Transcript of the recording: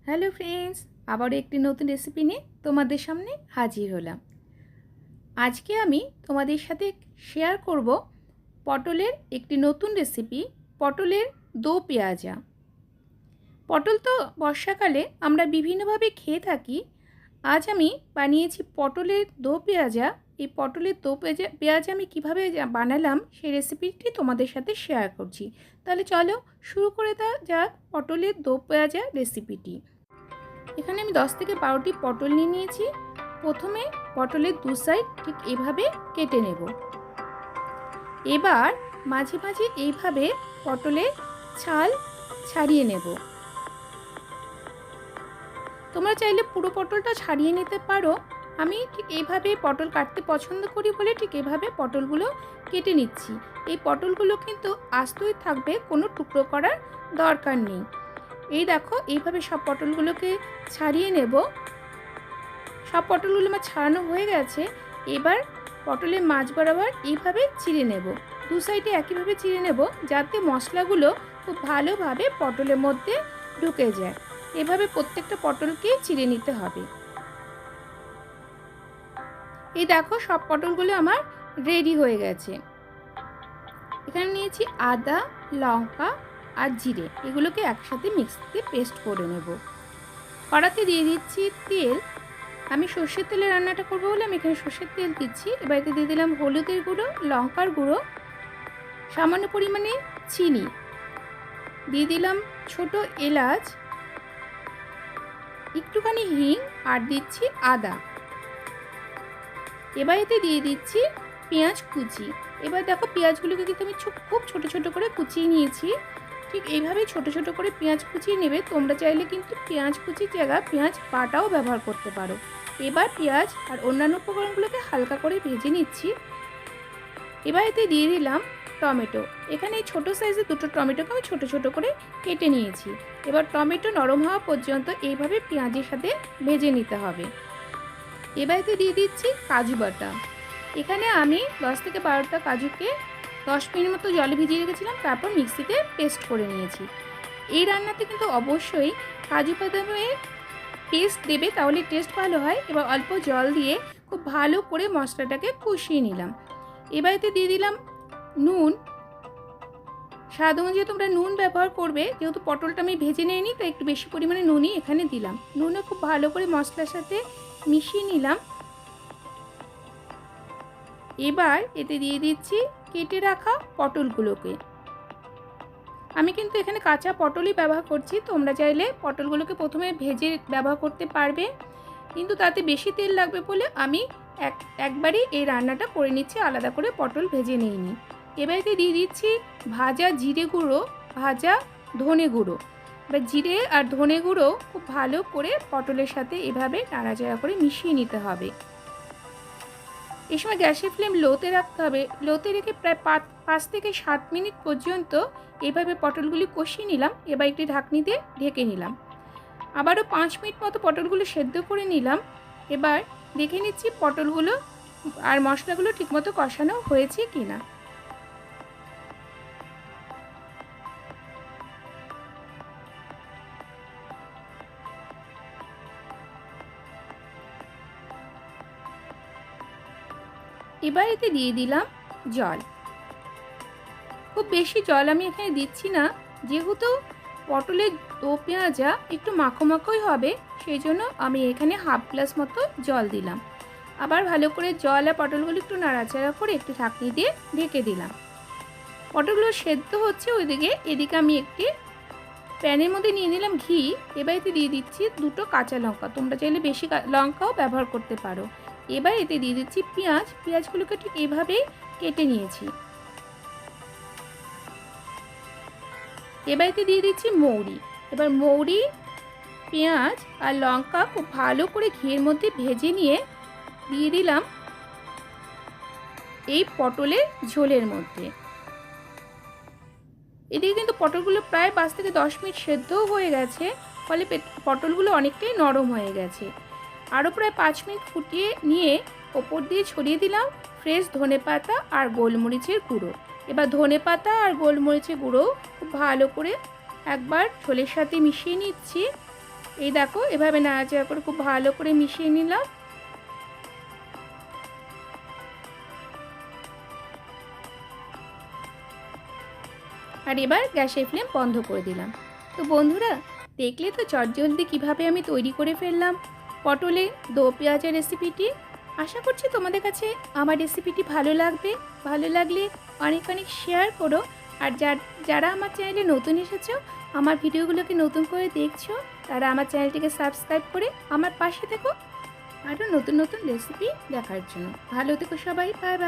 Hello friends, আবারও একটি নতুন রেসিপি নিয়ে তোমাদের সামনে হাজির হলাম। আজকে আমি তোমাদের সাথে শেয়ার করব পটলের একটি নতুন রেসিপি, পটলের দো পেঁয়াজা। পটল তো বর্ষাকালে আমরা বিভিন্নভাবে খেয়ে থাকি। আজ আমি বানিয়েছি পটলের দো পেঁয়াজা। এই পটলের দো পেঁয়াজা আমি কীভাবে বানালাম সেই রেসিপিটি তোমাদের সাথে শেয়ার করছি। তাহলে চলো শুরু করে দেওয়া যাক পটলের দো পেঁয়াজা রেসিপিটি। এখানে আমি 10 থেকে 12টি পটল নিয়ে নিয়েছি। প্রথমে পটলের দু সাইড ঠিক এভাবে কেটে নেব। এবার মাঝে মাঝে এইভাবে পটলের ছাল ছাড়িয়ে নেব। তোমরা চাইলে পুরো পটলটা ছাড়িয়ে নিতে পারো। আমি ঠিক এইভাবে পটল কাটতে পছন্দ করি বলে ঠিক এইভাবে পটলগুলো কেটে নিচ্ছি। এই পটলগুলো কিন্তু আস্তই থাকবে, কোনো টুকরো করার দরকার নেই। এই দেখো এইভাবে সব পটলগুলোকে ছাড়িয়ে নেব। সব পটলগুলো আমার ছাড়ানো হয়ে গেছে। এবার পটলের মাঝ বরাবর এইভাবে চিড়ে নেব। দু সাইডে একইভাবে চিড়ে নেব যাতে মশলাগুলো খুব ভালোভাবে পটলের মধ্যে ঢুকে যায়। এভাবে প্রত্যেকটা পটলকে চিড়ে নিতে হবে। এই দেখো সব পটলগুলো আমার রেডি হয়ে গেছে। এখানে নিয়েছি আদা, লঙ্কা আর জিরে, এগুলোকে একসাথে মিক্সিতে পেস্ট করে নেব। কড়াতে দিয়ে দিচ্ছি তেল। আমি সর্ষের তেলে রান্নাটা করবো বলে আমি এখানে সর্ষের তেল দিচ্ছি। এবার এতে দিয়ে দিলাম হলুদের গুঁড়ো, লঙ্কার গুঁড়ো, সামান্য পরিমাণে চিনি, দিয়ে দিলাম ছোট এলাচ, একটুখানি হিং আর দিচ্ছি আদা। এবার এতে দিয়ে দিচ্ছি পেঁয়াজ কুচি। এবার দেখো পেঁয়াজগুলোকে কিন্তু আমি খুব ছোট ছোট করে কুচিয়ে নিয়েছি। ঠিক এইভাবে ছোট ছোট করে পেঁয়াজ কুচিয়ে নেবে। তোমরা চাইলে কিন্তু পেঁয়াজ কুচির জায়গায় পেঁয়াজ বাটাও ব্যবহার করতে পারো। এবার পেঁয়াজ আর অন্যান্য উপকরণগুলোকে হালকা করে ভেজে নিচ্ছি। এবার এতে দিয়ে দিলাম টমেটো। এখানে এই ছোটো সাইজের দুটো টমেটোকে আমি ছোট ছোট করে কেটে নিয়েছি। এবার টমেটো নরম হওয়া পর্যন্ত এইভাবে পেঁয়াজের সাথে ভেজে নিতে হবে। এবার এতে দিয়ে দিচ্ছি কাজু বাটা। এখানে আমি 10 থেকে 12টা কাজুকে 10 মিনিট মতো জলে ভিজিয়ে রেখেছিলাম, তারপর মিক্সিতে পেস্ট করে নিয়েছি। এই রান্নাতে কিন্তু অবশ্যই কাজু বাদামের পেস্ট দেবে, তাহলে টেস্ট ভালো হয়। এবার অল্প জল দিয়ে খুব ভালো করে মশলাটাকে কষিয়ে নিলাম। এবার এতে দিয়ে দিলাম নুন। স্বাদ অনুযায়ী তোমরা নুন ব্যবহার করবে, যেহেতু পটলটা আমি ভেজে নিইনি তাই একটু বেশি পরিমাণে নুনই এখানে দিলাম। নুনে খুব ভালো করে মশলার সাথে মিশিয়ে নিলাম। এবার এতে দিয়ে দিচ্ছি কেটে রাখা পটলগুলোকে। আমি কিন্তু এখানে কাঁচা পটলই ব্যবহার করছি। তোমরা চাইলে পটলগুলোকে প্রথমে ভেজে ব্যবহার করতে পারবে, কিন্তু তাতে বেশি তেল লাগবে বলে আমি একবারই এই রান্নাটা করে নিচ্ছি, আলাদা করে পটল ভেজে নিইনি। এবার এতে দিয়ে দিচ্ছি ভাজা জিরে গুঁড়ো, ভাজা ধনে গুঁড়ো। এবার জিরে আর ধনে গুঁড়ো খুব ভালো করে পটলের সাথে এভাবে নাড়াচাড়া করে মিশিয়ে নিতে হবে। এই সময় গ্যাসের ফ্লেম লোতে রাখতে হবে। লোতে রেখে প্রায় 5 থেকে 7 মিনিট পর্যন্ত এইভাবে পটলগুলি কষিয়ে নিলাম। এবার একটি ঢাকনি দিয়ে ঢেকে নিলাম। আবারও 5 মিনিট মতো পটলগুলো সেদ্ধ করে নিলাম। এবার দেখে নিচ্ছি পটলগুলো আর মশলাগুলো ঠিকমতো কষানো হয়েছে কিনা। এবার এতে দিয়ে দিলাম জল। খুব বেশি জল আমি এখানে দিচ্ছি না, যেহেতু পটলের দো পেঁয়াজা একটু মাখো মাখোই হবে, সেই জন্য আমি এখানে হাফ গ্লাস মতো জল দিলাম। আবার ভালো করে জল আর পটলগুলো একটু নাড়াচাড়া করে একটু ঢাকনি দিয়ে ঢেকে দিলাম। পটলগুলো সেদ্ধ হচ্ছে ওইদিকে, এদিকে আমি একটি প্যানের মধ্যে নিয়ে নিলাম ঘি। এবার এতে দিয়ে দিচ্ছি দুটো কাঁচা লঙ্কা। তোমরা চাইলে বেশি লঙ্কাও ব্যবহার করতে পারো। এবার এতে দিয়ে দিচ্ছি পেঁয়াজ। পেঁয়াজগুলোকে ঠিক এইভাবেই কেটে নিয়েছি। এবার এতে দিয়ে দিচ্ছি মৌরি। এবার মৌরি, পেঁয়াজ আর লঙ্কা খুব ভালো করে ঘিয়ের মধ্যে ভেজে নিয়ে দিয়ে দিলাম এই পটলের ঝোলের মধ্যে। এদিকে কিন্তু পটলগুলো প্রায় 5 থেকে 10 মিনিট সেদ্ধও হয়ে গেছে, ফলে পটলগুলো অনেকটাই নরম হয়ে গেছে। আরও প্রায় 5 মিনিট ফুটিয়ে নিয়ে ওপর দিয়ে ছড়িয়ে দিলাম ফ্রেশ ধনেপাতা আর গোলমরিচের গুঁড়ো। এবার ধনেপাতা আর গোলমরিচের গুঁড়ো খুব ভালো করে একবার ঝোলের সাথে মিশিয়ে নিচ্ছি। এই দেখো এভাবে নাড়াচাড়া করে খুব ভালো করে মিশিয়ে নিলাম। আর এবার গ্যাসের ফ্লেম বন্ধ করে দিলাম। তো বন্ধুরা, দেখলে তো চটজলদি কীভাবে আমি তৈরি করে ফেললাম পটলে দো পেঁয়াজের রেসিপিটি। আশা করছি তোমাদের কাছে আমার রেসিপিটি ভালো লাগবে। ভালো লাগলে অনেক অনেক শেয়ার করো। আর যারা আমার চ্যানেলে নতুন এসেছো, আমার ভিডিওগুলোকে নতুন করে দেখছো, তারা আমার চ্যানেলটিকে সাবস্ক্রাইব করে আমার পাশে থেকো আরও নতুন নতুন রেসিপি দেখার জন্য। ভালো থেকো সবাই, বাই বাই।